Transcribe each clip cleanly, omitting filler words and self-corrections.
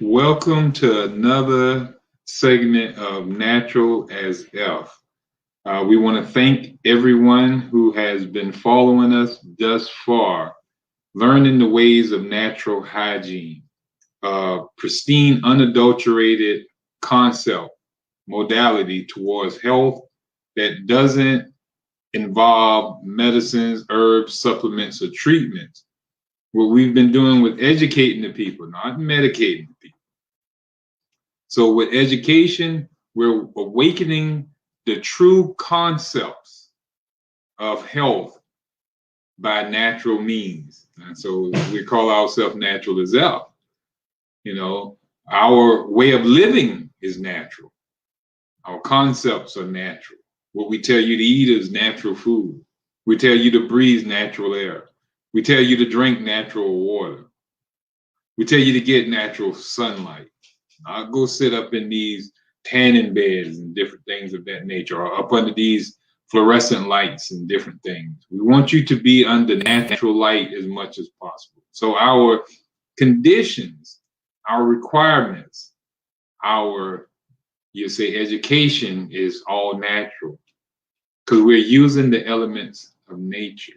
Welcome to another segment of Natural as F. We want to thank everyone who has been following us thus far, learning the ways of natural hygiene, pristine, unadulterated concept, modality towards health that doesn't involve medicines, herbs, supplements, or treatments. What we've been doing with educating the people, not medicating the people. So with education, we're awakening the true concepts of health by natural means. And so we call ourselves natural as F. You know, our way of living is natural. Our concepts are natural. What we tell you to eat is natural food. We tell you to breathe natural air. We tell you to drink natural water. We tell you to get natural sunlight. I'll go sit up in these tanning beds and different things of that nature, or up under these fluorescent lights and different things. We want you to be under natural light as much as possible. So our conditions, our requirements, our, you say, education is all natural because we're using the elements of nature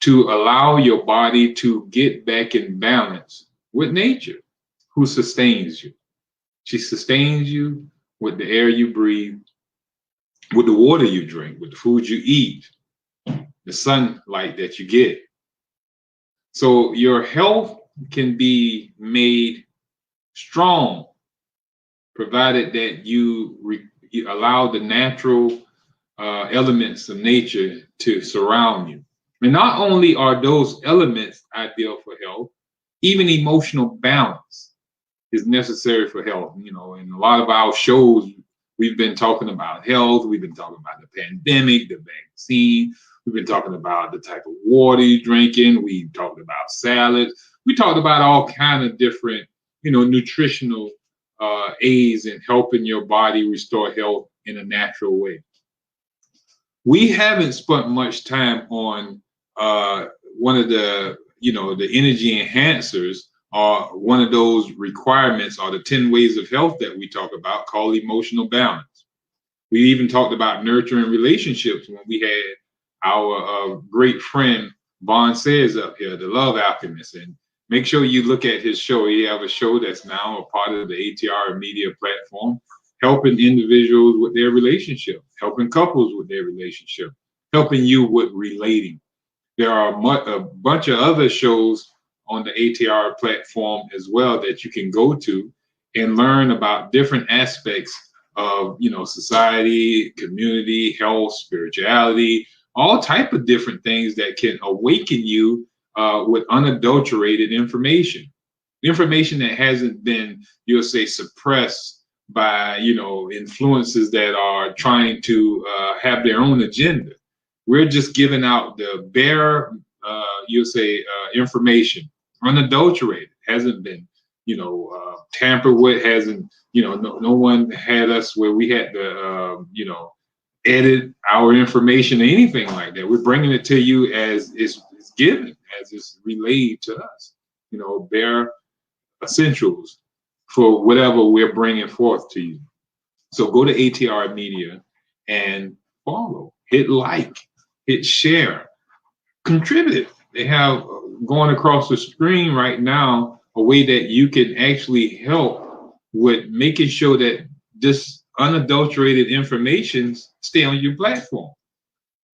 to allow your body to get back in balance with nature, who sustains you. She sustains you with the air you breathe, with the water you drink, with the food you eat, the sunlight that you get. So your health can be made strong, provided that you allow the natural elements of nature to surround you. And not only are those elements ideal for health, even emotional balance is necessary for health. You know, in a lot of our shows, we've been talking about health. We've been talking about the pandemic, the vaccine. We've been talking about the type of water you're drinking. We talked about salads. We talked about all kind of different, nutritional aids in helping your body restore health in a natural way. We haven't spent much time on one of the energy enhancers, or one of those requirements, or the 10 ways of health that we talk about, called emotional balance. We even talked about nurturing relationships when we had our great friend Bon Says up here, the Love Alchemist. And make sure you look at his show. He have a show that's now a part of the ATR media platform, helping individuals with their relationship, helping couples with their relationship, helping you with relating. There are a bunch of other shows on the ATR platform as well that you can go to and learn about different aspects of, society, community, health, spirituality, all type of different things that can awaken you with unadulterated information that hasn't been, you'll say, suppressed by, influences that are trying to have their own agenda. We're just giving out the bare, information, unadulterated, hasn't been, tampered with, hasn't, no one had us where we had to, edit our information or anything like that. We're bringing it to you as it's given, as it's relayed to us, bare essentials for whatever we're bringing forth to you. So go to ATR Media and follow, hit like, hit share, contribute. They have going across the screen right now a way that you can actually help with making sure that this unadulterated information stay on your platform.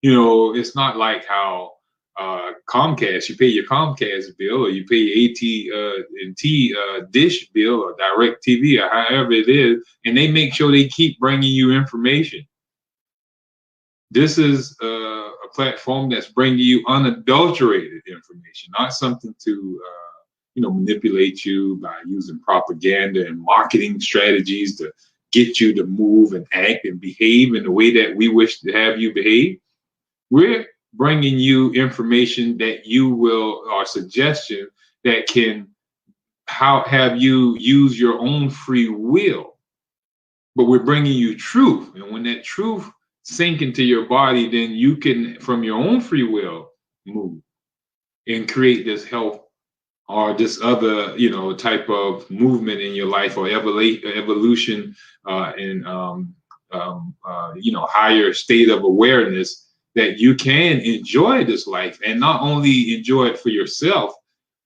It's not like how Comcast, you pay your Comcast bill, or you pay your AT&T dish bill, or Direct TV, or however it is, and they make sure they keep bringing you information. This is a platform that's bringing you unadulterated information, not something to manipulate you by using propaganda and marketing strategies to get you to move and act and behave in the way that we wish to have you behave. We're bringing you information that you will, or suggestion that can have you use your own free will. But we're bringing you truth. And when that truth sink into your body, then you can, from your own free will, move and create this health or this other, type of movement in your life, or evolution, and higher state of awareness, that you can enjoy this life, and not only enjoy it for yourself,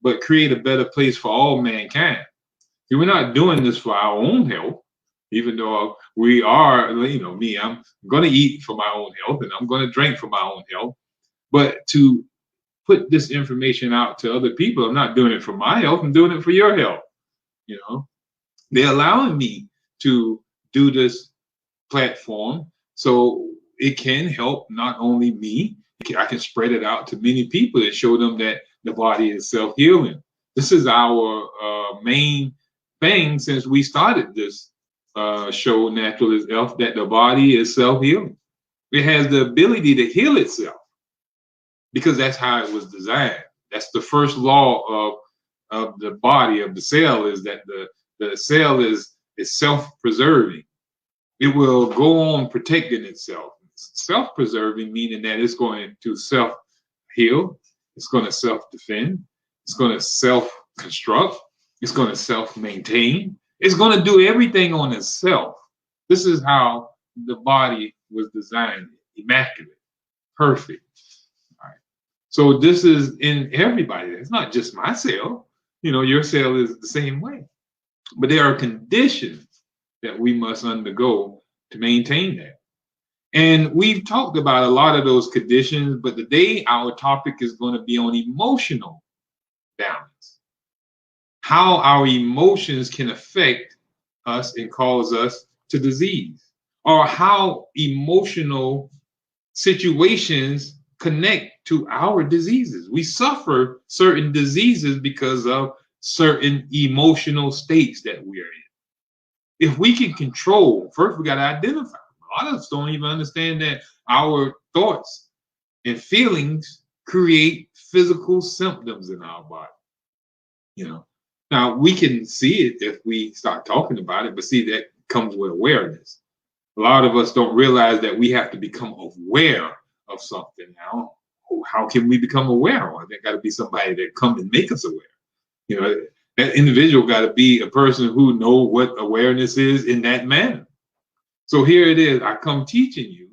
but create a better place for all mankind. See, we're not doing this for our own health, even though we are, me, I'm going to eat for my own health, and I'm going to drink for my own health. But to put this information out to other people, I'm not doing it for my health, I'm doing it for your health. They're allowing me to do this platform so it can help not only me, I can spread it out to many people and show them that the body is self-healing. This is our main thing since we started this show, Natural is Health, that the body is self-healing. It has the ability to heal itself because that's how it was designed. That's the first law of the body, of the cell, is that the cell is self-preserving. It will go on protecting itself. Self-preserving, meaning that it's going to self-heal, it's going to self-defend, it's going to self-construct, it's going to self-maintain, it's going to do everything on itself. This is how the body was designed: immaculate, perfect. All right. So this is in everybody. It's not just my cell. Your cell is the same way. But there are conditions that we must undergo to maintain that. And we've talked about a lot of those conditions, but today our topic is going to be on emotional balance. How our emotions can affect us and cause us to disease, or how emotional situations connect to our diseases. We suffer certain diseases because of certain emotional states that we are in. If we can control, first we got to identify. A lot of us don't even understand that our thoughts and feelings create physical symptoms in our body. Now we can see it if we start talking about it, but see, that comes with awareness. A lot of us don't realize that we have to become aware of something. Now, how can we become aware? Well, there got to be somebody that come and make us aware. That individual got to be a person who know what awareness is in that manner. So here it is. I come teaching you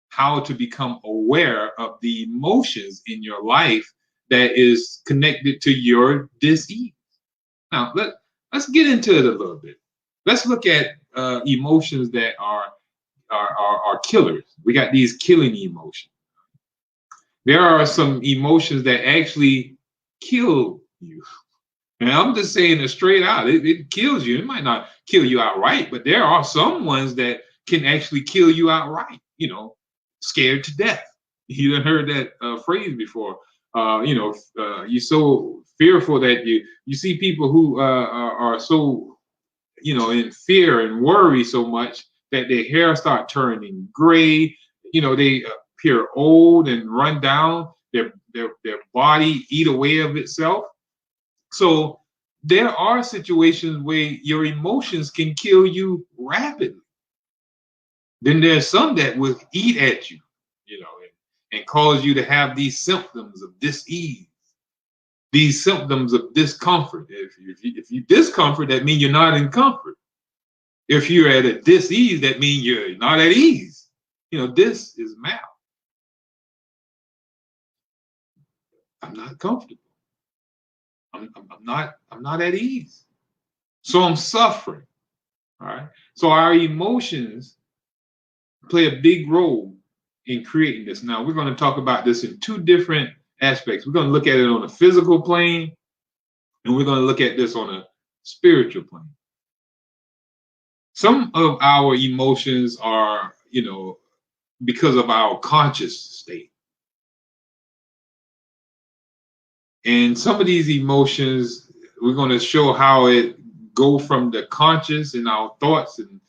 how to become aware of the emotions in your life that is connected to your disease. Now, let's get into it a little bit. Let's look at emotions that are killers. We got these killing emotions. There are some emotions that actually kill you. And I'm just saying it straight out. It kills you. It might not kill you outright, but there are some ones that can actually kill you outright. Scared to death. You done heard that phrase before. You're so fearful that you see people who are so, in fear and worry so much that their hair start turning gray. They appear old and run down. Their body eat away of itself. So there are situations where your emotions can kill you rapidly. Then there's some that will eat at you, and cause you to have these symptoms of dis-ease, these symptoms of discomfort. If you discomfort, that means you're not in comfort. If you're at a dis-ease, that means you're not at ease. This is mal. I'm not comfortable. I'm not at ease. So I'm suffering. All right. So our emotions play a big role in creating this. Now we're going to talk about this in two different aspects. We're going to look at it on a physical plane, and we're going to look at this on a spiritual plane. Some of our emotions are, because of our conscious state. And some of these emotions, we're going to show how it go from the conscious and our thoughts and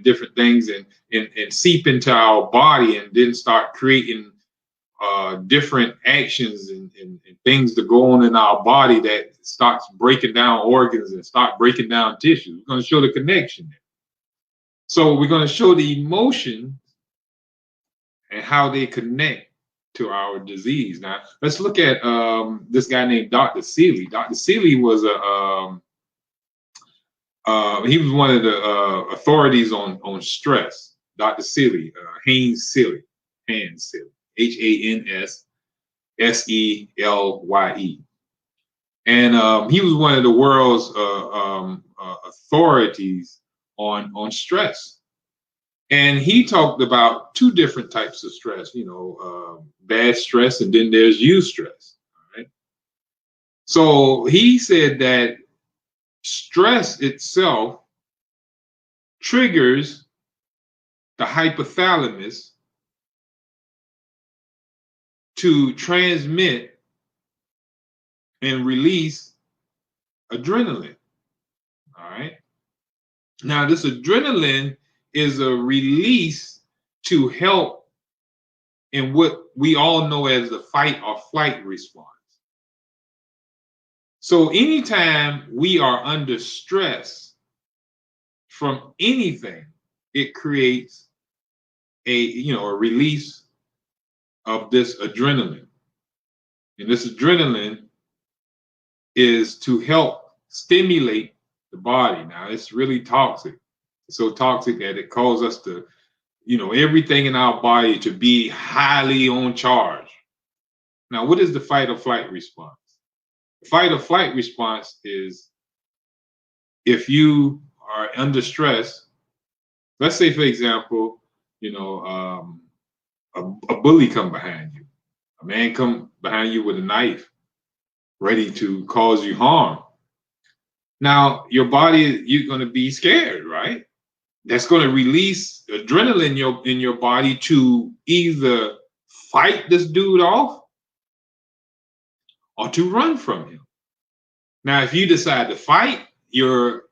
different things and seep into our body, and then start creating different actions and things to go on in our body that starts breaking down organs and start breaking down tissues. We're going to show the connection there. So we're going to show the emotion and how they connect to our disease. Now, let's look at this guy named Dr. Seeley. Dr. Seeley was he was one of the authorities on stress. Dr. Seeley, Hans Seeley, Hansselye. And he was one of the world's authorities on stress. And he talked about two different types of stress, bad stress, and then there's eustress. All right. So he said that stress itself triggers the hypothalamus to transmit and release adrenaline. All right. Now, this adrenaline is a release to help in what we all know as the fight or flight response. So anytime we are under stress from anything, it creates a release of this adrenaline. And this adrenaline is to help stimulate the body. Now, it's really toxic. It's so toxic that it causes us to, everything in our body to be highly on charge. Now, what is the fight or flight response? The fight or flight response is if you are under stress. Let's say, for example, a bully come behind you. A man come behind you with a knife, ready to cause you harm. Now, your body, you're going to be scared, right? That's going to release adrenaline in your body to either fight this dude off or to run from him. Now, if you decide to fight, your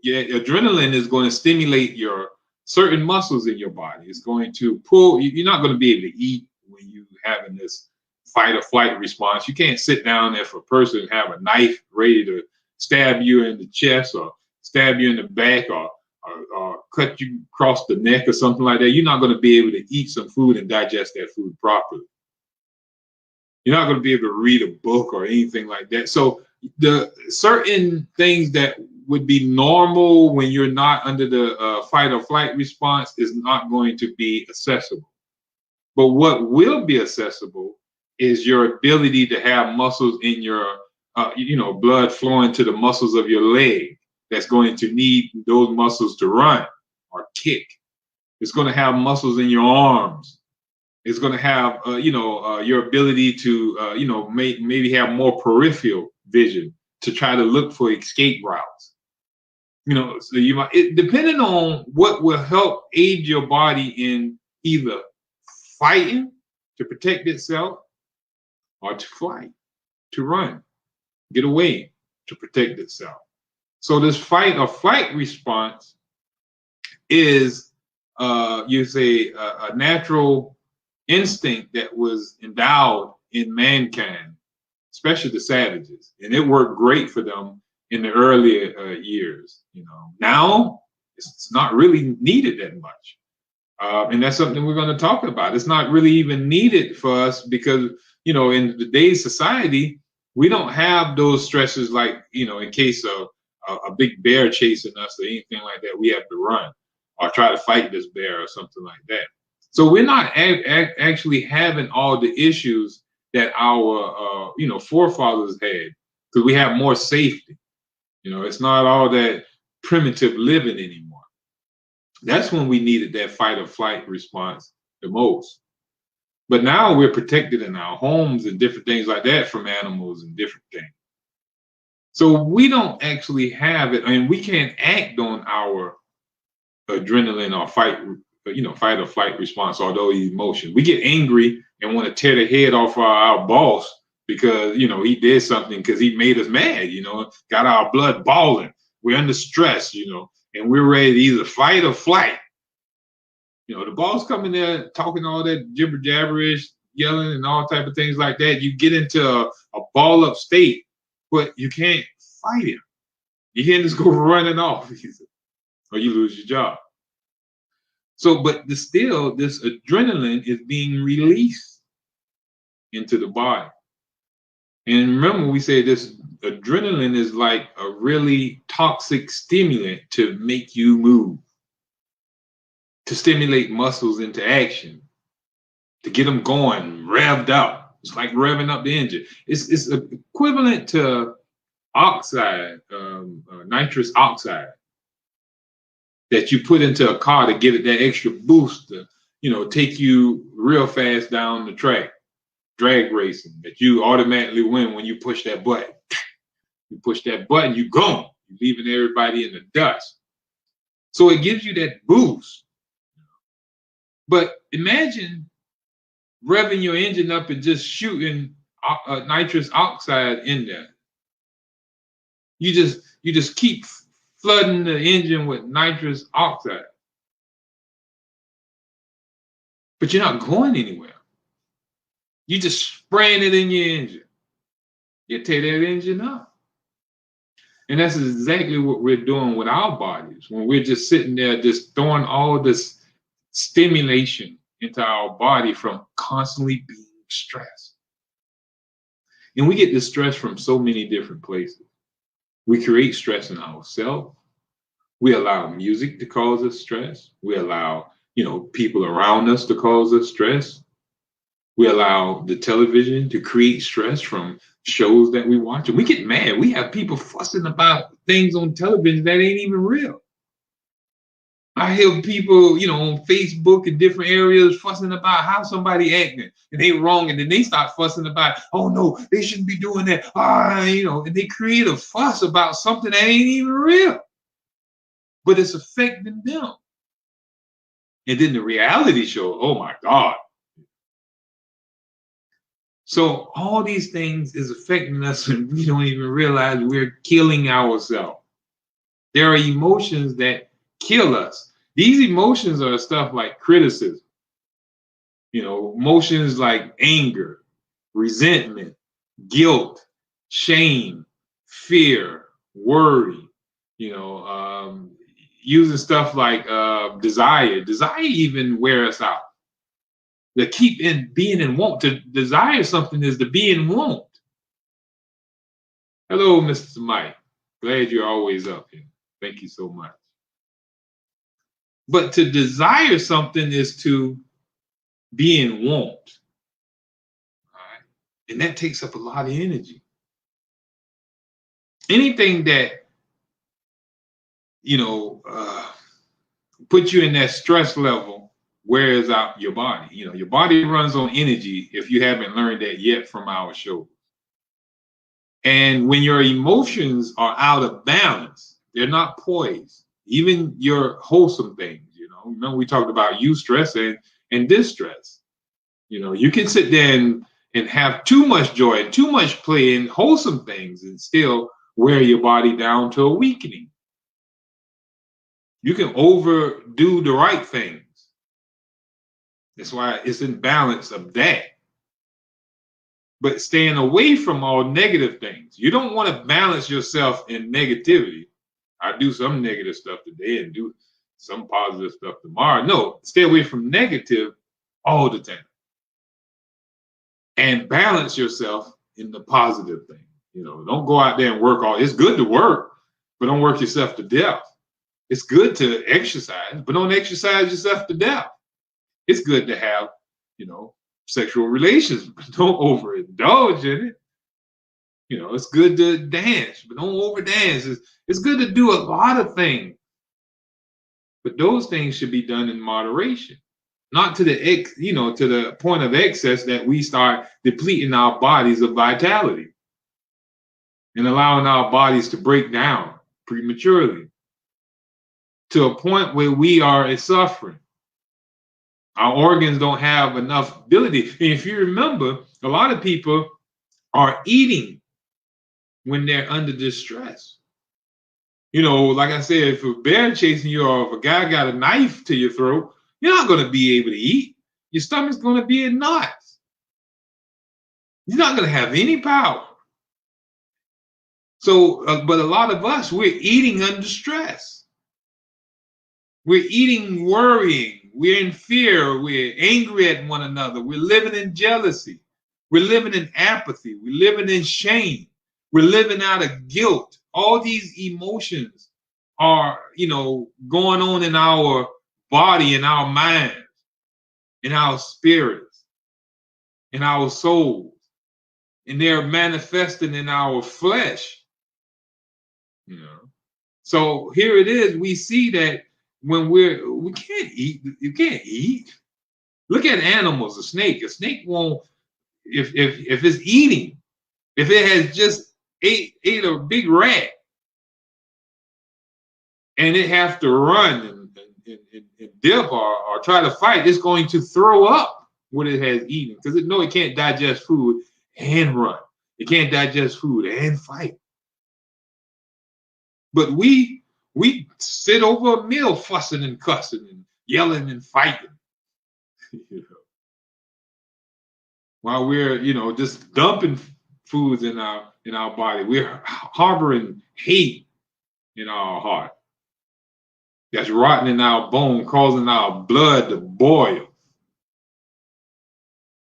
adrenaline is going to stimulate your certain muscles in your body. It's going to pull. You're not going to be able to eat when you're having this fight or flight response. You can't sit down if a person have a knife ready to stab you in the chest or stab you in the back or cut you across the neck or something like that. You're not going to be able to eat some food and digest that food properly. You're not going to be able to read a book or anything like that. So the certain things that would be normal when you're not under the fight or flight response is not going to be accessible. But what will be accessible is your ability to have muscles in your, blood flowing to the muscles of your leg. That's going to need those muscles to run or kick. It's going to have muscles in your arms. It's going to have, your ability to, maybe have more peripheral vision to try to look for escape routes. So you might, depending on what will help aid your body in either fighting to protect itself or to fight, to run, get away to protect itself. So this fight or flight response is, a natural instinct that was endowed in mankind, especially the savages, and it worked great for them in the earlier years. Now it's not really needed that much, and that's something we're going to talk about. It's not really even needed for us because in today's society we don't have those stresses like in case of a big bear chasing us or anything like that, we have to run or try to fight this bear or something like that. So we're not actually having all the issues that our forefathers had because we have more safety. It's not all that primitive living anymore. That's when we needed that fight or flight response the most. But now we're protected in our homes and different things like that from animals and different things. So we don't actually have it, and we can't act on our adrenaline or fight or flight response or those emotions. We get angry and want to tear the head off our boss because he did something because he made us mad. Got our blood boiling. We're under stress, and we're ready to either fight or flight. The boss coming there talking all that gibber jabberish, yelling and all type of things like that. You get into a ball up state. But you can't fight him. You can't just go running off or you lose your job. So, but still, this adrenaline is being released into the body. And remember, we said this adrenaline is like a really toxic stimulant to make you move, to stimulate muscles into action, to get them going, revved up. It's like revving up the engine. It's equivalent to oxide, nitrous oxide, that you put into a car to give it that extra boost to, take you real fast down the track. Drag racing, that you automatically win when you push that button. You push that button, you go. You're leaving everybody in the dust. So it gives you that boost. But imagine revving your engine up and just shooting nitrous oxide in there. You just keep flooding the engine with nitrous oxide. But you're not going anywhere. You just spraying it in your engine. You tear that engine up. And that's exactly what we're doing with our bodies when we're just sitting there, just throwing all this stimulation into our body from constantly being stressed. And we get this stress from so many different places. We create stress in ourselves. We allow music to cause us stress. We allow, people around us to cause us stress. We allow the television to create stress from shows that we watch. And we get mad. We have people fussing about things on television that ain't even real. I hear people, on Facebook and different areas fussing about how somebody acting and they wrong. And then they start fussing about, oh no, they shouldn't be doing that. And they create a fuss about something that ain't even real. But it's affecting them. And then the reality show, oh my God. So all these things is affecting us and we don't even realize we're killing ourselves. There are emotions that kill us. These emotions are stuff like criticism, emotions like anger, resentment, guilt, shame, fear, worry, using stuff like desire. Desire even wear us out. The keep in being and want. To desire something is to be and want. Hello, Mr. Mike. Glad you're always up here. Thank you so much. But to desire something is to be in want. All right? And that takes up a lot of energy. Anything that, puts you in that stress level wears out your body. Your body runs on energy if you haven't learned that yet from our show. And when your emotions are out of balance, they're not poised. Even your wholesome things, remember we talked about eustress and distress. You can sit there and have too much joy and too much play and wholesome things and still wear your body down to a weakening. You can overdo the right things. That's why it's in balance of that. But staying away from all negative things. You don't want to balance yourself in negativity. I do some negative stuff today and do some positive stuff tomorrow. No, stay away from negative all the time. And balance yourself in the positive thing. Don't go out there and work all. It's good to work, but don't work yourself to death. It's good to exercise, but don't exercise yourself to death. It's good to have, sexual relations, but don't overindulge in it. It's good to dance, but don't overdance. It's good to do a lot of things, but those things should be done in moderation, not to the point of excess that we start depleting our bodies of vitality and allowing our bodies to break down prematurely to a point where we are suffering. Our organs don't have enough ability. And if you remember, a lot of people are eating when they're under distress. Like I said, if a bear chasing you or if a guy got a knife to your throat, you're not going to be able to eat. Your stomach's going to be in knots. You're not going to have any power. So, but a lot of us, we're eating under stress. We're eating worrying. We're in fear. We're angry at one another. We're living in jealousy. We're living in apathy. We're living in shame. We're living out of guilt. All these emotions are, going on in our body, in our minds, in our spirits, in our souls, and they're manifesting in our flesh. So here it is. We see that when we can't eat. You can't eat. Look at animals. A snake. A snake won't. If it's eating, if it has just ate a big rat, and it has to run and dip or try to fight, it's going to throw up what it has eaten because it can't digest food and run. It can't digest food and fight. But we sit over a meal fussing and cussing and yelling and fighting. While we're, just dumping foods in our body. We're harboring hate in our heart. That's rotting in our bone, causing our blood to boil.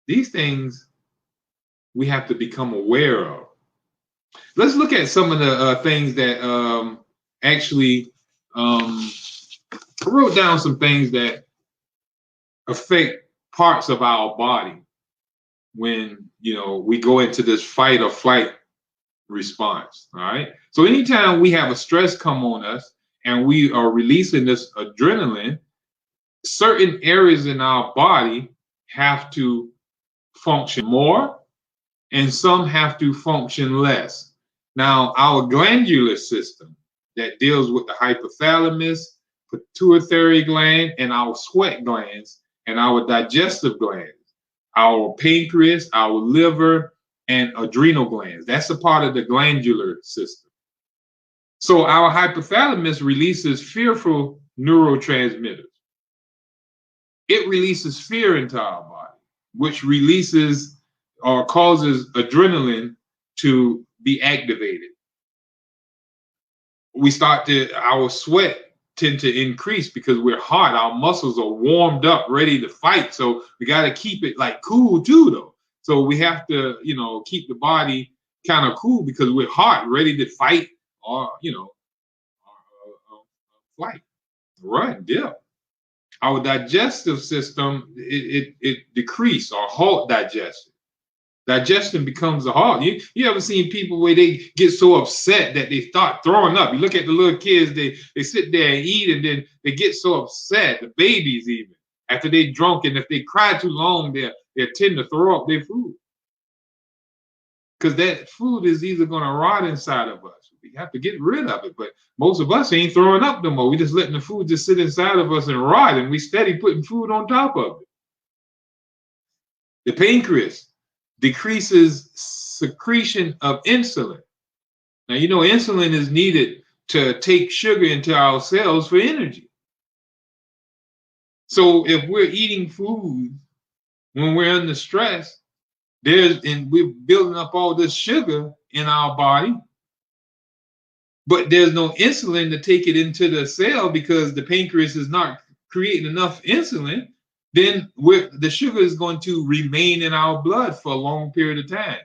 These things we have to become aware of. Let's look at some of the things that actually I wrote down some things that affect parts of our body when we go into this fight or flight response. All right. So anytime we have a stress come on us and we are releasing this adrenaline, certain areas in our body have to function more and some have to function less. Now, our glandular system that deals with the hypothalamus, pituitary gland, and our sweat glands, and our digestive glands, our pancreas, our liver, and adrenal glands. That's a part of the glandular system. So our hypothalamus releases fearful neurotransmitters. It releases fear into our body, which releases or causes adrenaline to be activated. Our sweat tend to increase because we're hot. Our muscles are warmed up, ready to fight. So we got to keep it like cool too, though. So we have to, keep the body kind of cool because we're hot, ready to fight or, flight, run, dip. Our digestive system, it decrease or halt digestion. Digestion becomes a halt. You ever seen people where they get so upset that they start throwing up? You look at the little kids, they sit there and eat, and then they get so upset, the babies even, after they drunk, and if they cry too long, they tend to throw up their food. Because that food is either going to rot inside of us. We have to get rid of it. But most of us ain't throwing up no more. We just letting the food just sit inside of us and rot, and we steady putting food on top of it. The pancreas decreases secretion of insulin. Now, insulin is needed to take sugar into our cells for energy. So if we're eating food when we're under stress, and we're building up all this sugar in our body, but there's no insulin to take it into the cell because the pancreas is not creating enough insulin, then the sugar is going to remain in our blood for a long period of time.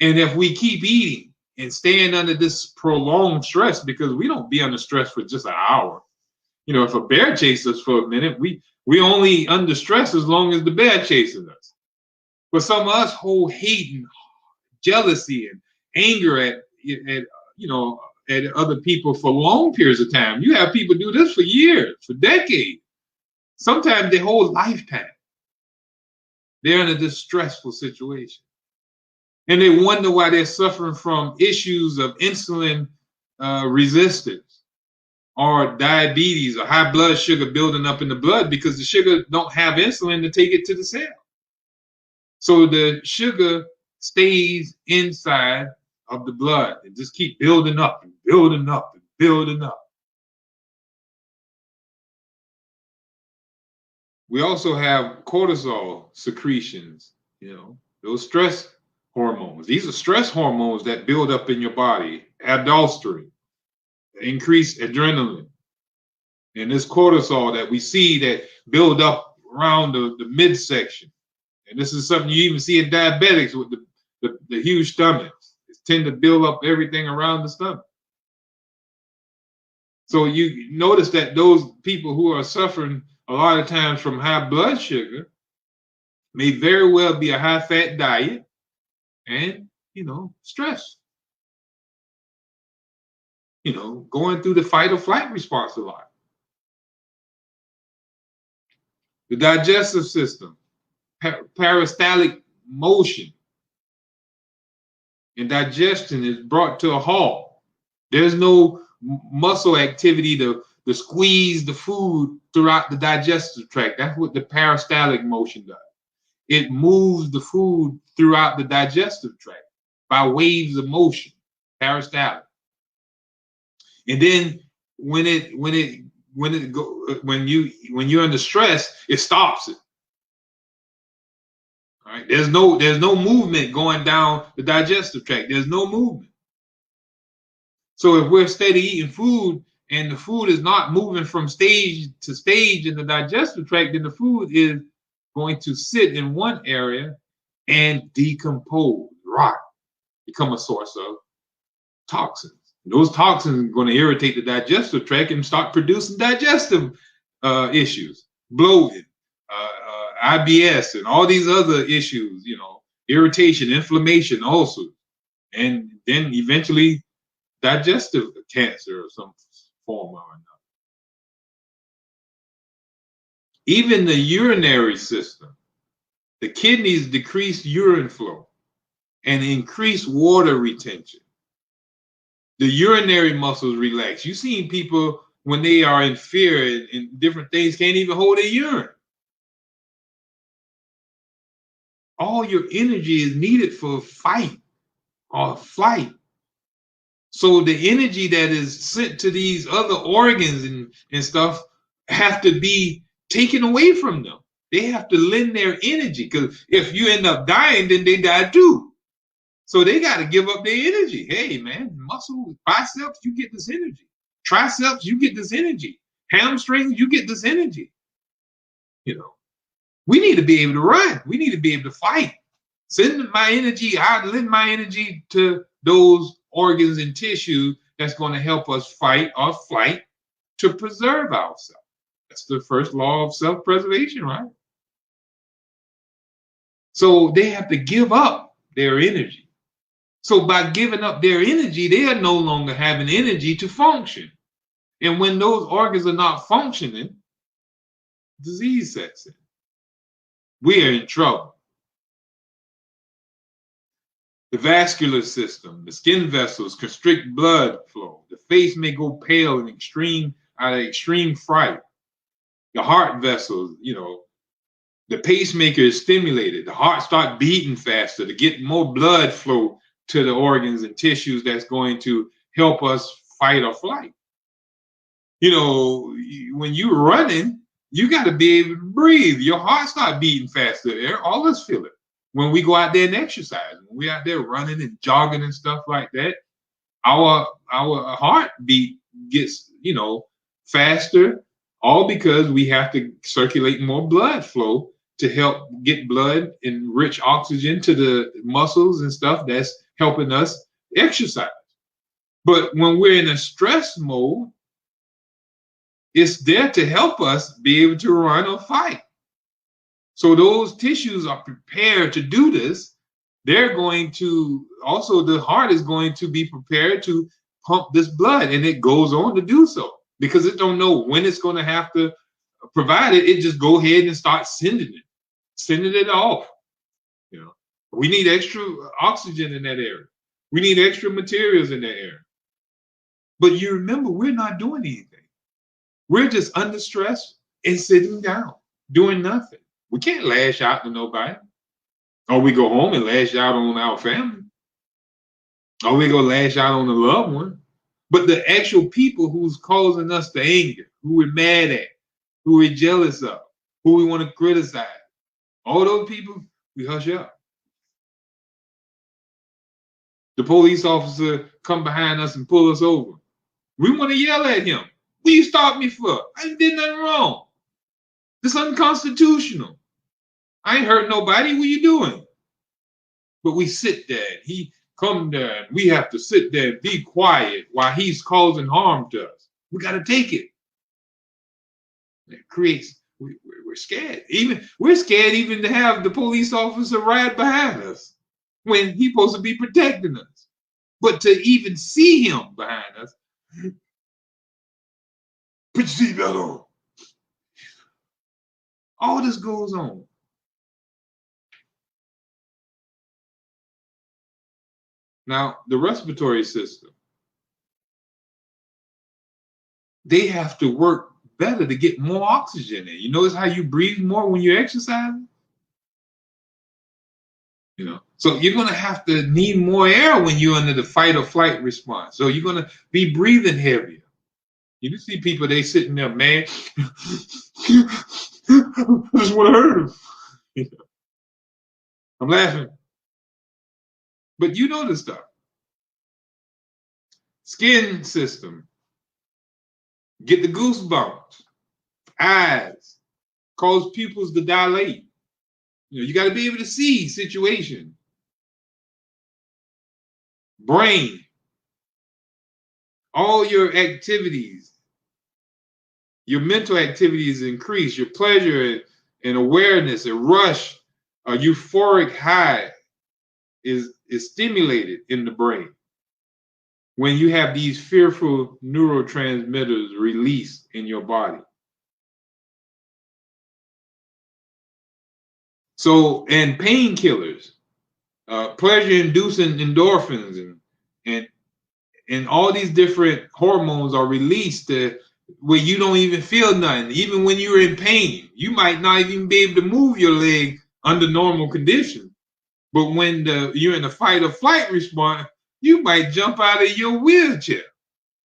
And if we keep eating and staying under this prolonged stress, because we don't be under stress for just an hour. If a bear chases us for a minute, we only under stress as long as the bear chases us. But some of us hold hate and jealousy and anger at other people for long periods of time. You have people do this for years, for decades. Sometimes their whole lifetime. They're in a distressful situation. And they wonder why they're suffering from issues of insulin resistance or diabetes or high blood sugar building up in the blood because the sugar don't have insulin to take it to the cell. So the sugar stays inside of the blood and just keep building up and building up and building up. We also have cortisol secretions, those stress hormones. These are stress hormones that build up in your body, aldosterone, increased adrenaline, and this cortisol that we see that build up around the midsection. And this is something you even see in diabetics with the huge stomachs. It tend to build up everything around the stomach. So you notice that those people who are suffering a lot of times from high blood sugar may very well be a high-fat diet and, stress. Going through the fight or flight response a lot. The digestive system, peristaltic motion and digestion is brought to a halt. There's no muscle activity to squeeze the food throughout the digestive tract. That's what the peristaltic motion does. It moves the food throughout the digestive tract by waves of motion, peristaltic. And then when you're under stress, it stops it. All right. There's no movement going down the digestive tract. There's no movement. So if we're steady eating food and the food is not moving from stage to stage in the digestive tract, then the food is going to sit in one area and decompose, rot, become a source of toxins. And those toxins are going to irritate the digestive tract and start producing digestive issues, bloating, IBS, and all these other issues, irritation, inflammation also. And then eventually digestive cancer of some form or another. Even the urinary system, the kidneys decrease urine flow and increase water retention. The urinary muscles relax. You've seen people when they are in fear and different things can't even hold their urine. All your energy is needed for fight or flight. So the energy that is sent to these other organs and stuff have to be taken away from them. They have to lend their energy, because if you end up dying, then they die too. So they got to give up their energy. Hey, man, muscle, biceps, you get this energy. Triceps, you get this energy. Hamstrings, you get this energy. We need to be able to run. We need to be able to fight. Send my energy, I lend my energy to those organs and tissue that's going to help us fight or flight to preserve ourselves. That's the first law of self-preservation, right? So they have to give up their energy. So by giving up their energy, they are no longer having energy to function. And when those organs are not functioning, disease sets in. We are in trouble. The vascular system, the skin vessels constrict blood flow. The face may go pale in out of extreme fright. The heart vessels, the pacemaker is stimulated. The heart starts beating faster to get more blood flow to the organs and tissues that's going to help us fight or flight. When you're running, you got to be able to breathe. Your heart starts beating faster. All of us feel it. When we go out there and exercise, when we're out there running and jogging and stuff like that, our heartbeat gets, faster, all because we have to circulate more blood flow to help get blood and rich oxygen to the muscles and stuff that's helping us exercise. But when we're in a stress mode, it's there to help us be able to run or fight. So those tissues are prepared to do this. They're going to, also the heart is going to be prepared to pump this blood, and it goes on to do so because it don't know when it's going to have to provide it. It just go ahead and start sending it off. We need extra oxygen in that area. We need extra materials in that area. But you remember, we're not doing anything. We're just under stress and sitting down, doing nothing. We can't lash out to nobody. Or we go home and lash out on our family. Or we go lash out on a loved one. But the actual people who's causing us the anger, who we're mad at, who we're jealous of, who we want to criticize, all those people, we hush up. The police officer come behind us and pull us over. We want to yell at him. What you stop me for? I did nothing wrong. It's unconstitutional. I ain't hurt nobody. What you doing? But we sit there. And he come there, and we have to sit there and be quiet while he's causing harm to us. We got to take it. It creates. We're scared. We're scared even to have the police officer ride behind us when he's supposed to be protecting us. But to even see him behind us, put your seatbelt on. All this goes on. Now, the respiratory system, they have to work better to get more oxygen in. You notice how you breathe more when you're exercising? So you're going to have to need more air when you're under the fight or flight response. So you're going to be breathing heavier. You see people, they sitting there, man, I just want to hurt him. I'm laughing. But you know this stuff. Skin system, get the goosebumps. Eyes, cause pupils to dilate. You got to be able to see situation. Brain, all your activities, your mental activities increase. Your pleasure and awareness, a rush, a euphoric high is stimulated in the brain when you have these fearful neurotransmitters released in your body. So, and painkillers, pleasure-inducing endorphins, and all these different hormones are released where you don't even feel nothing. Even when you're in pain, you might not even be able to move your leg under normal conditions. But when you're in a fight or flight response, you might jump out of your wheelchair.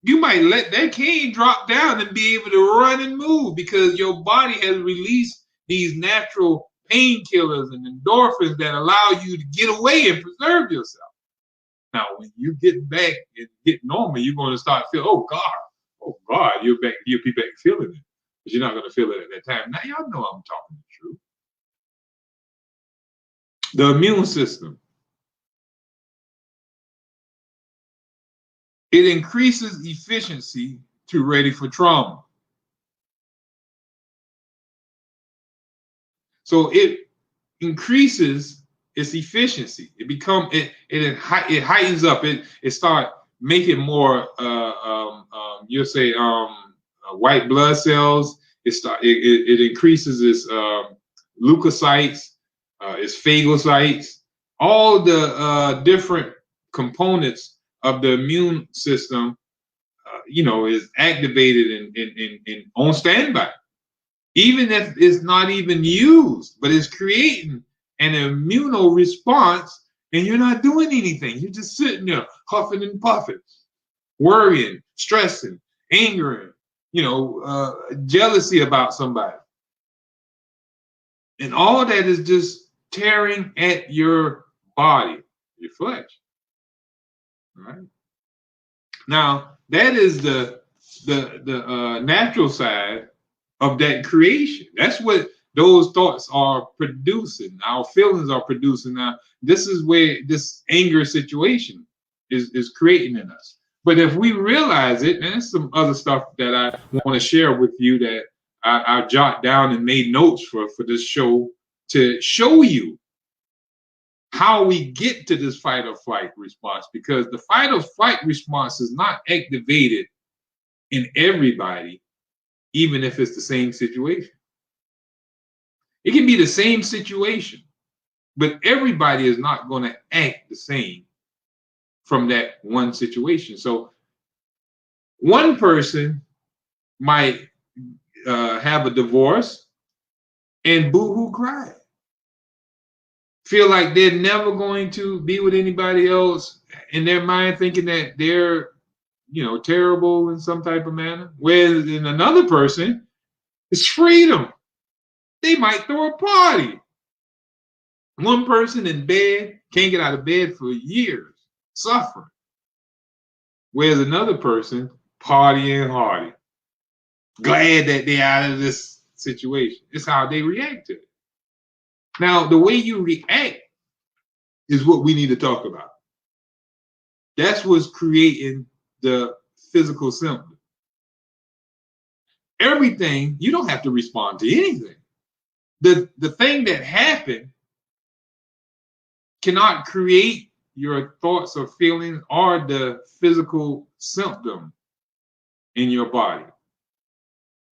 You might let that cane drop down and be able to run and move because your body has released these natural painkillers and endorphins that allow you to get away and preserve yourself. Now, when you get back and get normal, you're going to start feeling, oh God, you'll be back feeling it. But you're not going to feel it at that time. Now, y'all know I'm talking the truth. The immune system. It increases efficiency to ready for trauma. So it increases its efficiency. It heightens up. It start making more. You'll say white blood cells. It increases its leukocytes, its phagocytes, all the different components of the immune system. Is activated and on standby. Even if it's not even used, but it's creating an immuno response and you're not doing anything. You're just sitting there huffing and puffing, worrying, stressing, angering, jealousy about somebody. And all that is just tearing at your body, your flesh. All right. Now, that is the natural side of that creation. That's what those thoughts are producing. Our feelings are producing. Now, this is where this anger situation is creating in us. But if we realize it, and there's some other stuff that I want to share with you that I jot down and made notes for this show to show you how we get to this fight or flight response, because the fight or flight response is not activated in everybody, even if it's the same situation. It can be the same situation, but everybody is not going to act the same from that one situation. So one person might have a divorce and boo-hoo cry. Feel like they're never going to be with anybody else in their mind, thinking that they're, terrible in some type of manner. Whereas in another person, it's freedom. They might throw a party. One person in bed can't get out of bed for years, suffering. Whereas another person, partying hardy, glad that they're out of this situation. It's how they react to it. Now, the way you react is what we need to talk about. That's what's creating the physical symptom. Everything, you don't have to respond to anything. The thing that happened cannot create your thoughts or feelings or the physical symptom in your body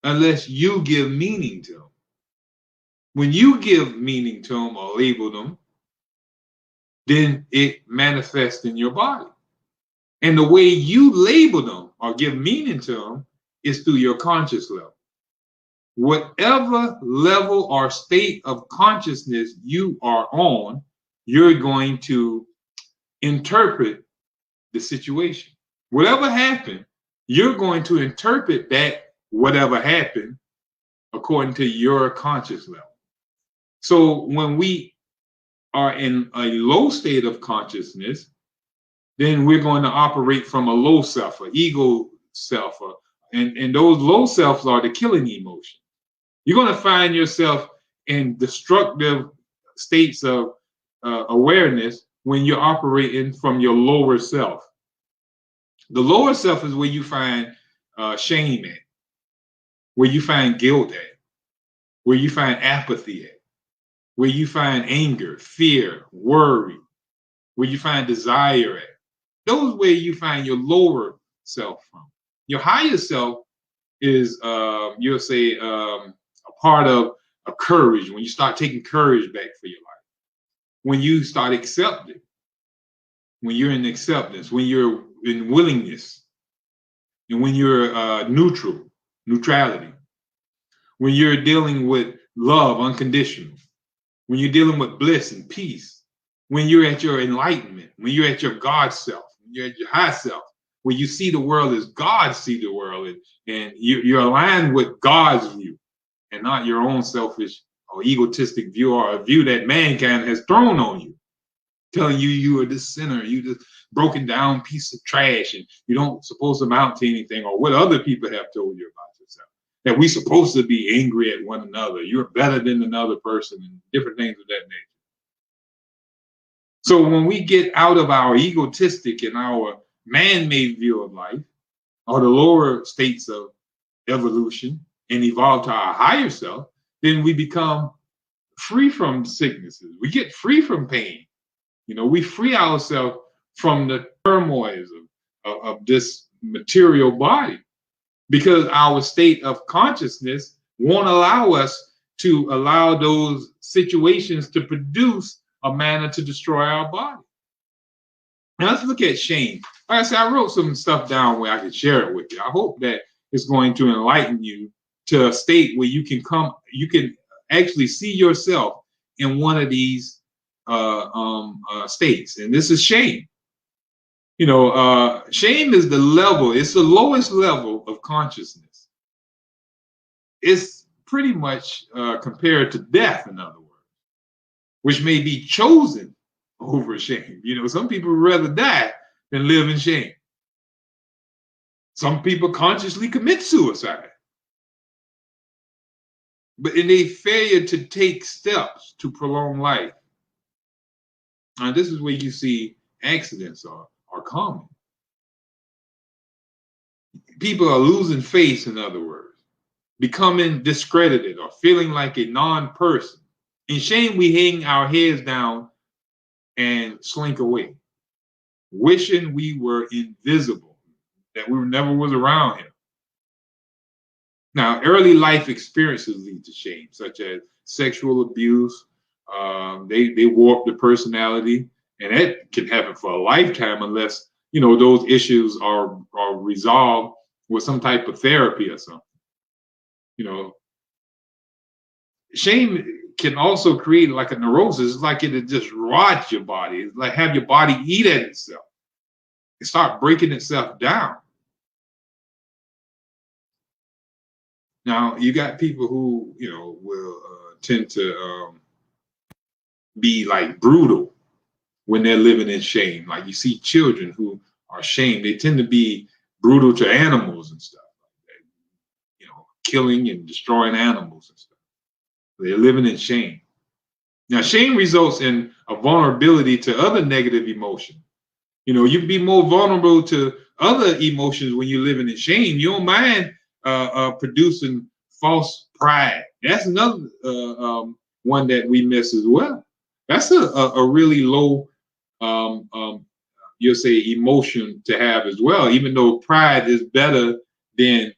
unless you give meaning to them. When you give meaning to them or label them, then it manifests in your body. And the way you label them or give meaning to them is through your conscious level. Whatever level or state of consciousness you are on, you're going to interpret the situation. Whatever happened, you're going to interpret that whatever happened according to your conscious level. So when we are in a low state of consciousness, then we're going to operate from a low self, an ego self, and those low selves are the killing emotion. You're going to find yourself in destructive states of awareness when you're operating from your lower self. The lower self is where you find shame at, where you find guilt at, where you find apathy at, where you find anger, fear, worry, where you find desire at. Those where you find your lower self from. Your higher self is, you'll say, a part of a courage, when you start taking courage back for your life, when you start accepting, when you're in acceptance, when you're in willingness, and when you're neutrality, when you're dealing with love, unconditional, when you're dealing with bliss and peace, when you're at your enlightenment, when you're at your God self, when you're at your high self, where you see the world as God see the world, and you're aligned with God's view and not your own selfish or egotistic view or a view that mankind has thrown on you, telling you you are the sinner, you the broken down piece of trash, and you don't supposed to amount to anything, or what other people have told you about yourself. That we're supposed to be angry at one another. You're better than another person, and different things of that nature. So when we get out of our egotistic and our man-made view of life, or the lower states of evolution, and evolve to our higher self, then we become free from sicknesses. We get free from pain. You know, we free ourselves from the turmoils of this material body, because our state of consciousness won't allow us to allow those situations to produce a manner to destroy our body. Now let's look at shame. Like I said, I wrote some stuff down where I could share it with you. I hope that it's going to enlighten you to a state where you can actually see yourself in one of these states. And this is shame. You know, shame is the level, it's the lowest level of consciousness. It's pretty much compared to death, in other words, which may be chosen over shame. You know, some people would rather die than live in shame. Some people consciously commit suicide. But in a failure to take steps to prolong life. Now, this is where you see accidents are common. People are losing face, in other words, becoming discredited or feeling like a non-person. In shame, we hang our heads down and slink away, wishing we were invisible, that we never was around him. Now, early life experiences lead to shame, such as sexual abuse. They warp the personality, and that can happen for a lifetime unless, you know, those issues are resolved with some type of therapy or something. You know, shame can also create like a neurosis. It's like it just rots your body. It's like have your body eat at itself. It start breaking itself down. Now, you got people who, you know, will tend to be like brutal when they're living in shame. Like you see children who are shamed, they tend to be brutal to animals and stuff like that. You know, killing and destroying animals and stuff. They're living in shame. Now, shame results in a vulnerability to other negative emotions. You know, you can be more vulnerable to other emotions when you're living in shame. You don't mind producing false pride. That's another one that we miss as well. That's a really low, you'll say, emotion to have as well, even though pride is better than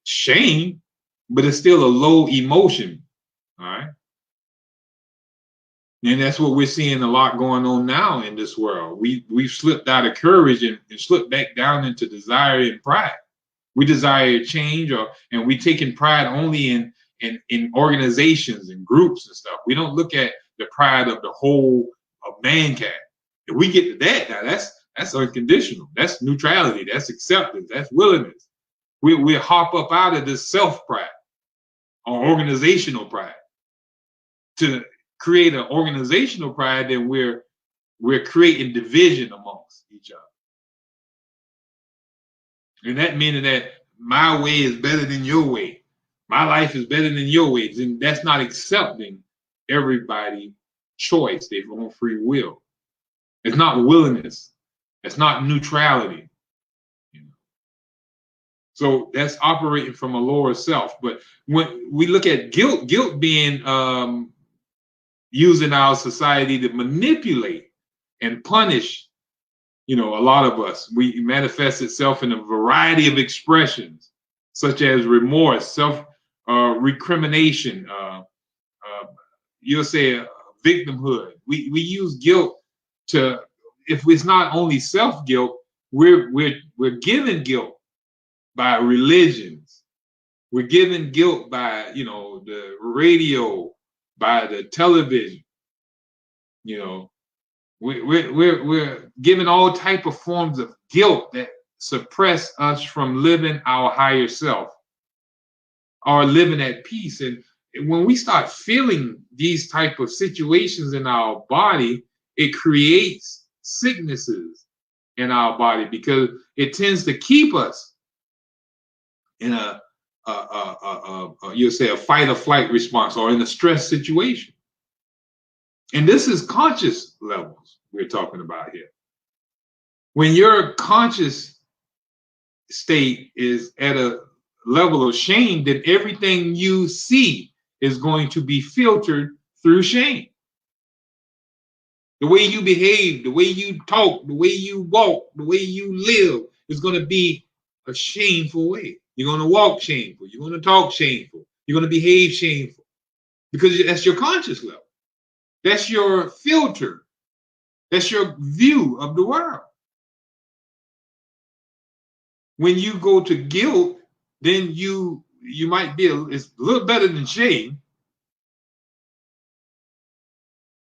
shame, but it's still a low emotion. All right. And that's what we're seeing a lot going on now in this world. We've slipped out of courage and slipped back down into desire and pride. We desire change, and we taking pride only in organizations and groups and stuff. We don't look at the pride of the whole of mankind. If we get to that, now that's unconditional. That's neutrality. That's acceptance. That's willingness. We hop up out of this self pride or organizational pride to create an organizational pride. Then we're creating division amongst each other. And that meaning that my way is better than your way. My life is better than your ways. And that's not accepting everybody's choice, their own free will. It's not willingness. It's not neutrality. You know? So that's operating from a lower self. But when we look at guilt being used in our society to manipulate and punish, you know, a lot of us, we manifest itself in a variety of expressions, such as remorse, self-recrimination, you'll say victimhood. We use guilt to, if it's not only self-guilt, we're given guilt by religions. We're given guilt by, you know, the radio, by the television, you know. We're given all type of forms of guilt that suppress us from living our higher self or living at peace. And when we start feeling these type of situations in our body, it creates sicknesses in our body because it tends to keep us in you'll say a fight or flight response or in a stress situation. And this is conscious levels we're talking about here. When your conscious state is at a level of shame, then everything you see is going to be filtered through shame. The way you behave, the way you talk, the way you walk, the way you live is going to be a shameful way. You're going to walk shameful. You're going to talk shameful. You're going to behave shameful because that's your conscious level. That's your filter. That's your view of the world. When you go to guilt, then you might be it's a little better than shame,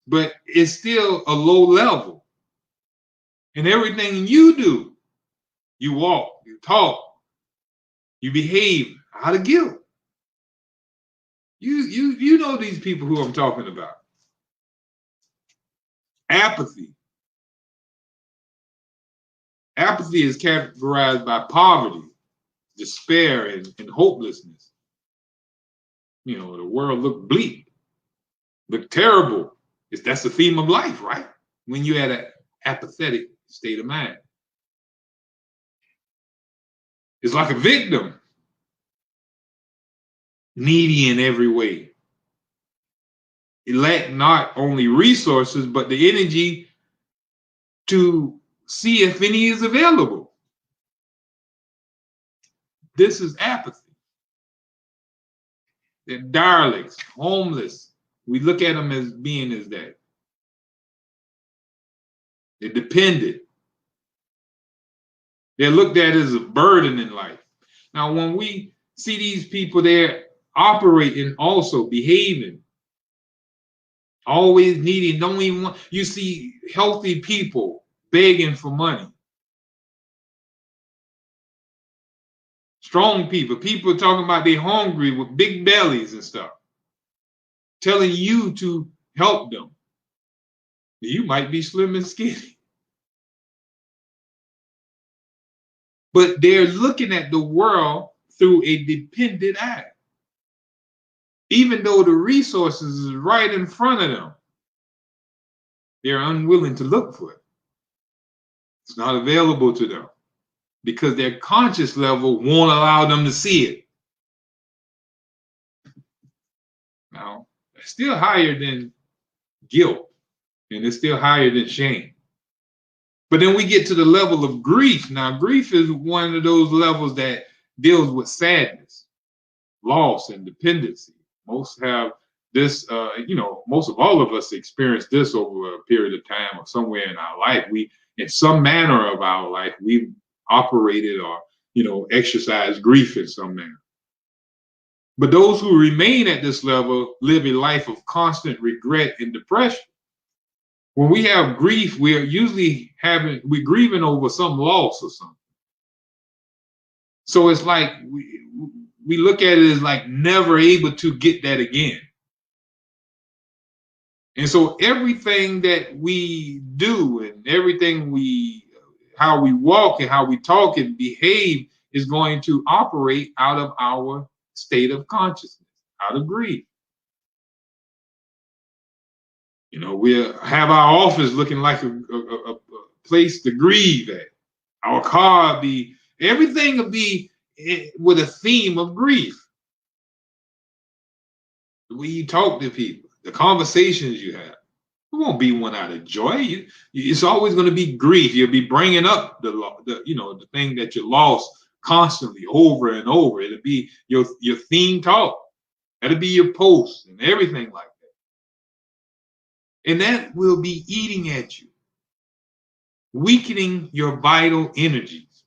but it's still a low level. And everything you do, you walk, you talk, you behave out of guilt. You know these people who I'm talking about. Apathy. Apathy is characterized by poverty, despair, and hopelessness. You know, the world looked bleak, looked terrible. That's the theme of life, right? When you're at an apathetic state of mind. It's like a victim, needy in every way. It lacked not only resources, but the energy to see if any is available. This is apathy. They're derelicts, homeless. We look at them as being as that. They're dependent. They're looked at as a burden in life. Now, when we see these people, they're operating, also behaving, always needing, don't even want, you see healthy people begging for money. Strong people talking about they're hungry with big bellies and stuff, telling you to help them. You might be slim and skinny. But they're looking at the world through a dependent eye. Even though the resources is right in front of them, They're unwilling to look for it. It's not available to them because their conscious level won't allow them to see it. Now, it's still higher than guilt, and it's still higher than shame. But then we get to the level of grief. Now, grief is one of those levels that deals with sadness, loss, and dependency. Most have this, most of all of us experience this over a period of time or somewhere in our life. We, in some manner of our life, we operated or, exercised grief in some manner. But those who remain at this level live a life of constant regret and depression. When we have grief, we're grieving over some loss or something. So it's like we look at it as like never able to get that again. And so everything that we do and how we walk and how we talk and behave is going to operate out of our state of consciousness, out of grief. We have our office looking like a place to grieve at. Our car everything will be with a theme of grief. The way you talk to people, the conversations you have, it won't be one out of joy. It's always going to be grief. You'll be bringing up the thing that you lost constantly over and over. It'll be your theme talk. That'll be your posts and everything like that. And that will be eating at you, weakening your vital energies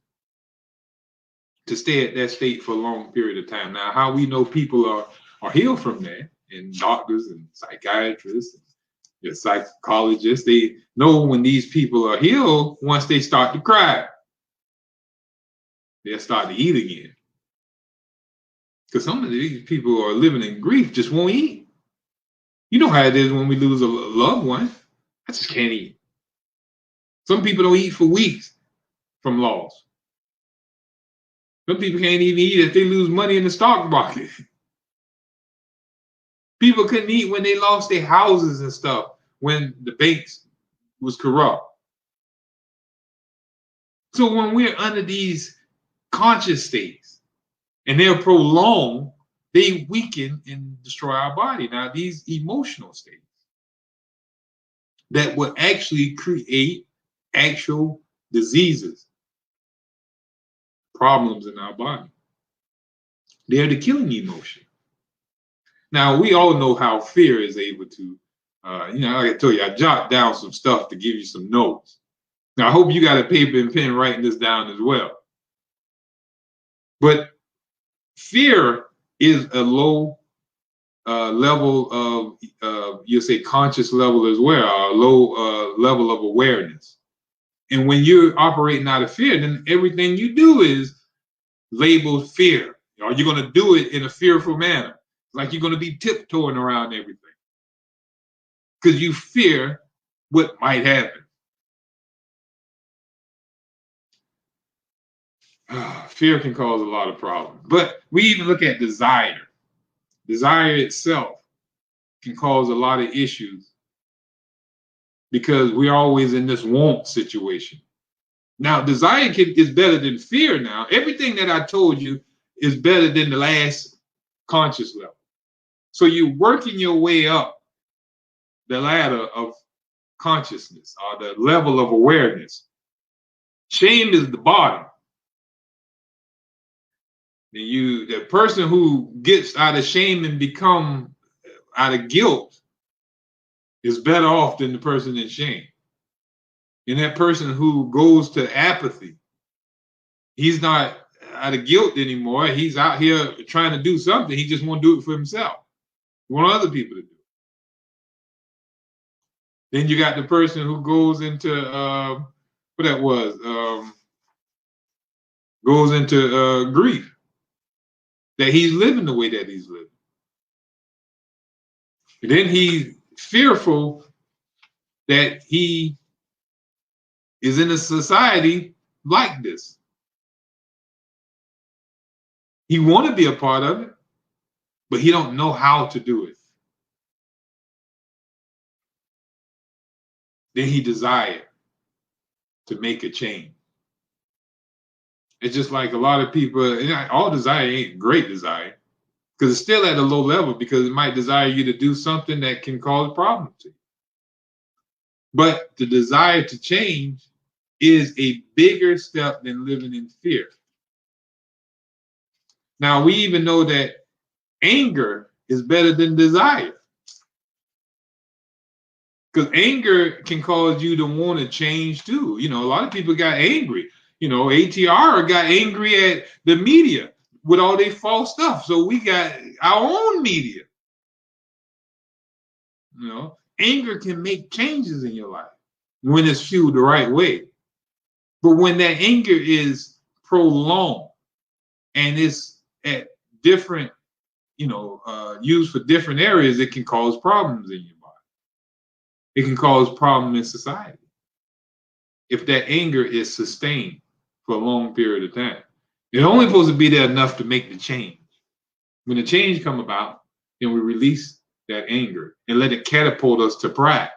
to stay at that state for a long period of time. Now, how we know people are healed from that, and doctors and psychiatrists and psychologists, they know when these people are healed once they start to cry. They'll start to eat again. Because some of these people who are living in grief just won't eat. You know how it is when we lose a loved one. I just can't eat. Some people don't eat for weeks from loss. Some people can't even eat if they lose money in the stock market. People couldn't eat when they lost their houses and stuff, when the banks was corrupt. So when we're under these conscious states and they're prolonged, they weaken and destroy our body. Now, these emotional states that will actually create actual diseases, problems in our body. They're the killing emotion. Now, we all know how fear is able to, like I told you, I jotted down some stuff to give you some notes. Now, I hope you got a paper and pen writing this down as well. But fear is a low level of, you'll say conscious level as well, a low level of awareness. And when you're operating out of fear, then everything you do is labeled fear. Or you're going to do it in a fearful manner. Like you're going to be tiptoeing around everything. Because you fear what might happen. Fear can cause a lot of problems. But we even look at desire. Desire itself can cause a lot of issues because we're always in this want situation. Now, desire is better than fear now. Everything that I told you is better than the last conscious level. So you're working your way up the ladder of consciousness or the level of awareness. Shame is the bottom. The person who gets out of shame and become out of guilt is better off than the person in shame. And that person who goes to apathy, he's not out of guilt anymore. He's out here trying to do something. He just won't do it for himself. He wants other people to do it. Then you got the person who goes into goes into grief. That he's living the way that he's living. And then he's fearful that he is in a society like this. He want to be a part of it, but he don't know how to do it. then he desired to make a change. It's just like a lot of people, and all desire ain't great desire, because it's still at a low level, because it might desire you to do something that can cause problems to you. But the desire to change is a bigger step than living in fear. Now, we even know that anger is better than desire, because anger can cause you to want to change too. You know, a lot of people got angry. You know, ATR got angry at the media with all their false stuff. So we got our own media. You know, anger can make changes in your life when it's fueled the right way. But when that anger is prolonged and it's at different, used for different areas, it can cause problems in your body. It can cause problems in society if that anger is sustained for a long period of time. It's only supposed to be there enough to make the change. When the change come about, then we release that anger and let it catapult us to pride.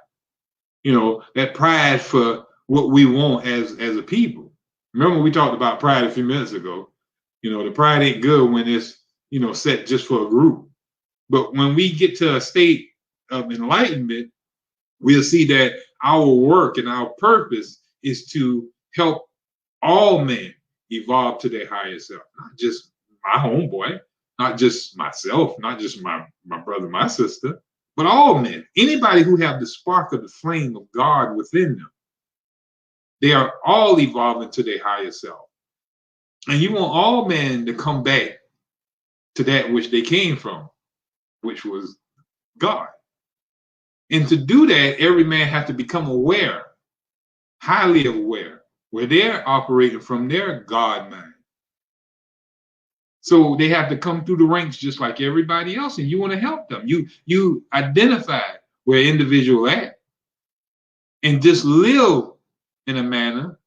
You know, that pride for what we want as a people. Remember, we talked about pride a few minutes ago. You know, the pride ain't good when it's, set just for a group. But when we get to a state of enlightenment, we'll see that our work and our purpose is to help all men evolve to their higher self, not just my homeboy, not just myself, not just my brother, my sister, but all men. Anybody who have the spark of the flame of God within them, they are all evolving to their higher self. And you want all men to come back to that which they came from, which was God. And to do that, every man has to become aware, highly aware, where they're operating from their God mind. So they have to come through the ranks just like everybody else, and you want to help them. You identify where individual at and just live in a manner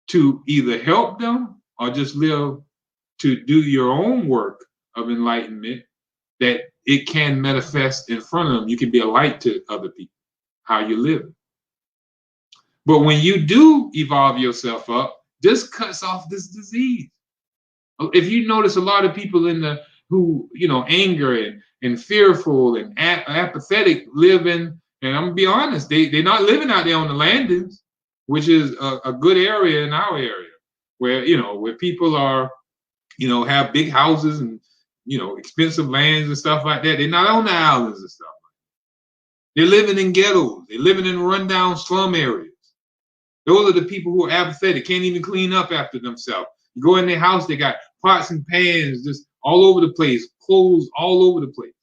to either help them or just live to do your own work of enlightenment, that it can manifest in front of them. You can be a light to other people, how you live. But when you do evolve yourself up, this cuts off this disease. If you notice a lot of people who anger and fearful and apathetic living, and I'm gonna be honest, they're not living out there on the landings, which is a good area in our area, where where people are, have big houses and expensive lands and stuff like that. They're not on the islands and stuff. They're living in ghettos. They're living in rundown slum areas. Those are the people who are apathetic, can't even clean up after themselves. You go in their house, they got pots and pans just all over the place, clothes all over the place.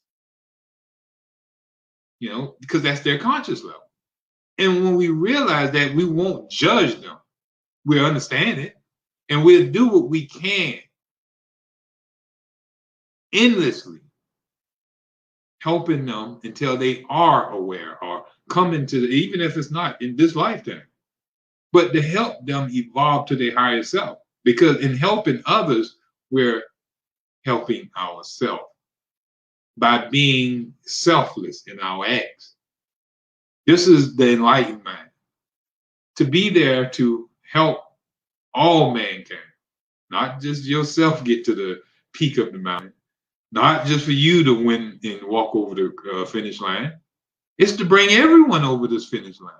Because that's their conscious level. And when we realize that, we won't judge them. We'll understand it. And we'll do what we can endlessly, helping them until they are aware or come into even if it's not in this lifetime, but to help them evolve to their higher self. Because in helping others, we're helping ourselves by being selfless in our acts. This is the enlightened mind. To be there to help all mankind, not just yourself get to the peak of the mountain, not just for you to win and walk over the finish line. It's to bring everyone over this finish line.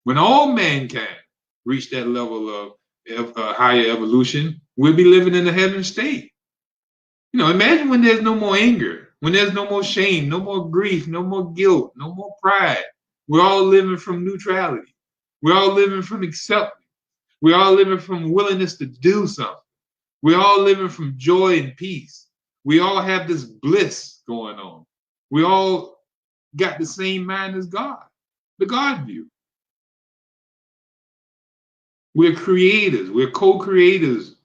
When all mankind reach that level of higher evolution, we'll be living in the heaven state. Imagine when there's no more anger, when there's no more shame, no more grief, no more guilt, no more pride. We're all living from neutrality. We're all living from acceptance. We're all living from willingness to do something. We're all living from joy and peace. We all have this bliss going on. We all got the same mind as God, the God view. We're creators. We're co-creators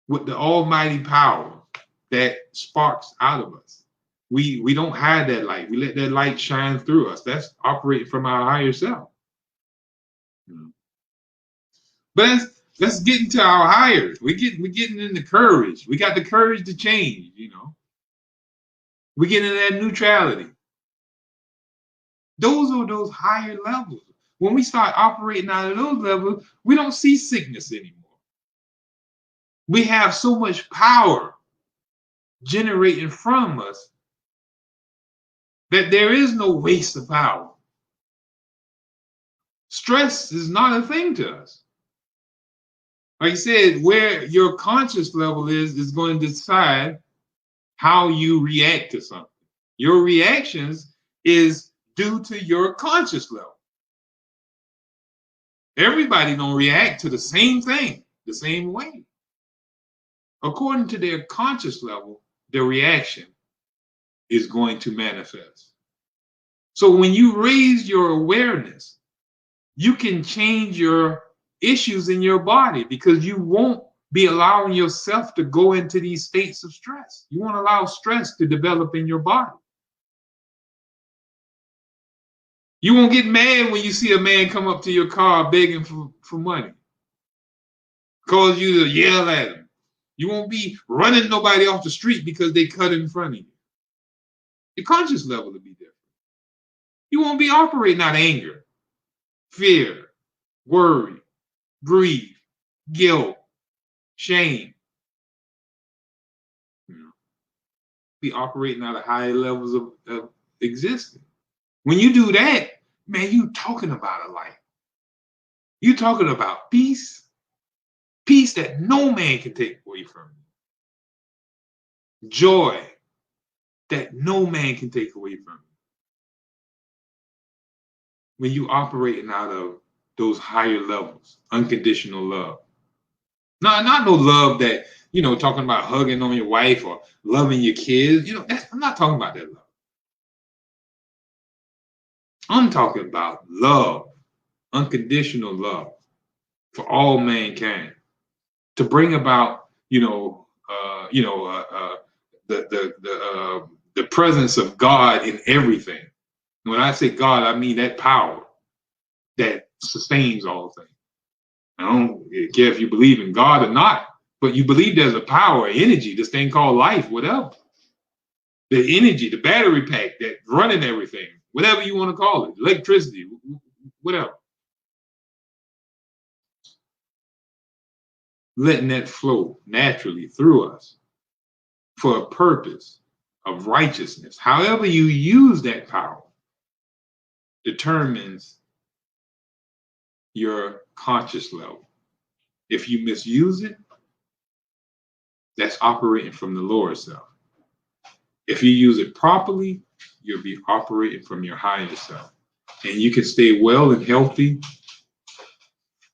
with the almighty power that sparks out of us. We don't hide that light. We let that light shine through us. That's operating from our higher self. But let's get into our higher. We're getting into courage. We got the courage to change, We get into that neutrality. Those are those higher levels. When we start operating out of those levels, we don't see sickness anymore. We have so much power generating from us that there is no waste of power. Stress is not a thing to us. Like I said, where your conscious level is going to decide how you react to something. Your reactions is due to your conscious level. Everybody don't react to the same thing the same way. According to their conscious level, their reaction is going to manifest. So when you raise your awareness, you can change your issues in your body because you won't be allowing yourself to go into these states of stress. You won't allow stress to develop in your body. You won't get mad when you see a man come up to your car begging for money. Cause you to yell at him. You won't be running nobody off the street because they cut in front of you. Your conscious level will be different. You won't be operating out of anger, fear, worry, grief, guilt, shame. Be operating out of higher levels of existence. When you do that, man, you talking about a life. You talking about peace. Peace that no man can take away from you. Joy that no man can take away from you. When you operating out of those higher levels, unconditional love. Not no love that, talking about hugging on your wife or loving your kids. I'm not talking about that love. I'm talking about love, unconditional love for all mankind, to bring about, the presence of God in everything. When I say God, I mean that power that sustains all things. I don't care if you believe in God or not, but you believe there's a power, energy, this thing called life, whatever. The energy, the battery pack that's running everything, whatever you want to call it, electricity, whatever. Letting that flow naturally through us for a purpose of righteousness. However you use that power determines your conscious level. If you misuse it, that's operating from the lower self. If you use it properly, you'll be operating from your higher self. And you can stay well and healthy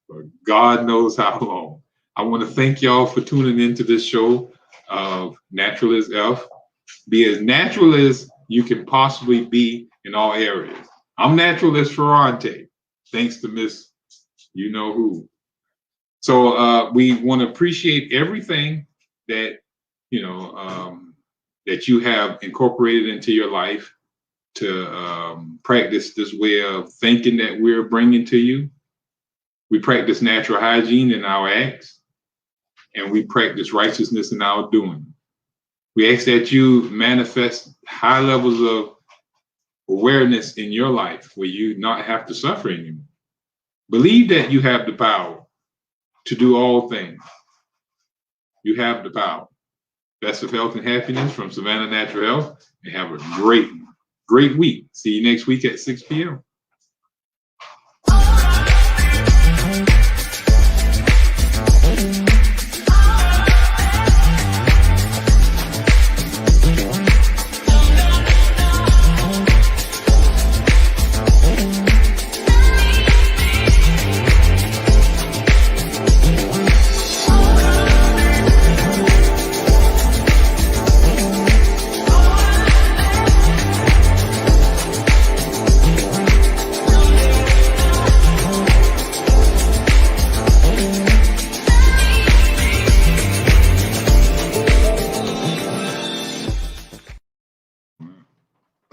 for God knows how long. I want to thank y'all for tuning into this show of Natural as F. Be as natural as you can possibly be in all areas. I'm natural as Ferrante, thanks to Miss You Know Who. So we want to appreciate everything that, that you have incorporated into your life to practice this way of thinking that we're bringing to you. We practice natural hygiene in our acts, and we practice righteousness in our doing. We ask that you manifest high levels of awareness in your life where you not have to suffer anymore. Believe that you have the power to do all things. You have the power. Best of health and happiness from Savannah Natural Health, and have a great week. See you next week at 6 p.m.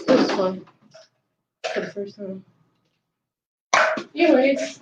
This one for the first time. Anyways.